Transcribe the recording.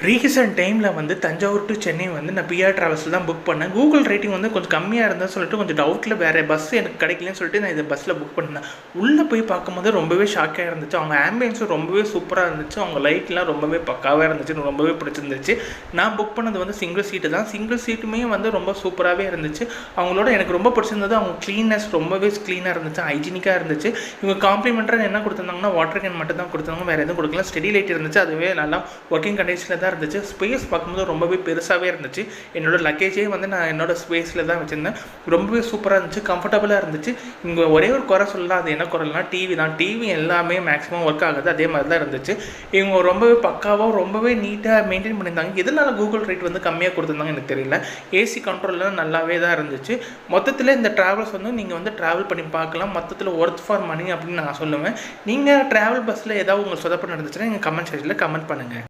Recent டைமில் வந்து Thanjavur to Chennai வந்து நான் பிஆர் ட்ராவல்ஸில் தான் புக் பண்ணேன். கூகுள் ரேட்டிங் வந்து கொஞ்சம் கம்மியாக இருந்ததுன்னு சொல்லிட்டு கொஞ்சம் டவுட்டில் வேறு பஸ் எனக்கு கிடைக்கலன்னு சொல்லிட்டு நான் இந்த பஸ்ஸில் புக் பண்ணேன். உள்ளே போய் பார்க்கும்போது ரொம்பவே ஷாக்காக இருந்துச்சு. அவங்க ஆம்பியன்ஸும் ரொம்பவே சூப்பராக இருந்துச்சு. அவங்க லைட்லாம் ரொம்பவே பக்காவாக இருந்துச்சு. ரொம்பவே பிடிச்சிருந்துச்சு. நான் புக் பண்ணது வந்து சிங்கிள் சீட்டு தான். சிங்கிள் சீட்டுமே வந்து ரொம்ப சூப்பராகவே இருந்துச்சு. அவங்களோட எனக்கு ரொம்ப பிடிச்சிருந்தது அவங்க க்ளீன்னஸ் ரொம்பவே க்ளீனாக இருந்துச்சு, ஹைஜீனிக்காக இருந்துச்சு. இவங்க காம்ப்ளிமெண்ட்டாக என்ன கொடுத்துருந்தாங்கன்னா வாட்டர் கேன் மட்டும் தான் கொடுத்தாங்க, வேறு எதுவும் கொடுக்கல. ஸ்டெடி லைட் இருந்துச்சு, அதுவே நல்லா ஒர்க்கிங் கண்டிஷனில் தான் இருந்துச்சு. ஸ்பேஸ் பார்க்கும்போது ரொம்பவே பெருசாகவே இருந்துச்சு. என்னோடய லக்கேஜே வந்து நான் என்னோட ஸ்பேஸில் தான் வச்சுருந்தேன். ரொம்பவே சூப்பராக இருந்துச்சு, கம்ஃபர்டபுளாக இருந்துச்சு. இங்கே ஒரே ஒரு குறை சொல்லலாம், அது என்ன குறைனா டிவி தான். டிவி எல்லாமே மேக்ஸிமம் ஒர்க் ஆகுது, அதே மாதிரி தான் இருந்துச்சு. இவங்க ரொம்பவே பக்காவாக ரொம்பவே நீட்டாக மெயின்டைன் பண்ணியிருந்தாங்க. எதனால கூகுள் ரேட் வந்து கம்மியாக கொடுத்துருந்தாங்க எனக்கு தெரியல. ஏசி கண்ட்ரோல்லாம் நல்லாவே தான் இருந்துச்சு. மொத்தத்தில் இந்த ட்ராவல்ஸ் வந்து நீங்கள் வந்து ட்ராவல் பண்ணி பார்க்கலாம். மொத்தத்தில் ஒர்த் ஃபார் மணி அப்படின்னு நான் சொல்லுவேன். நீங்கள் ட்ராவல் பஸ்ஸில் ஏதாவது உங்களுக்கு சொதப்பல் நடந்துச்சுன்னா நீங்கள் கமெண்ட் செக்ஷனில் கமெண்ட் பண்ணுங்கள்.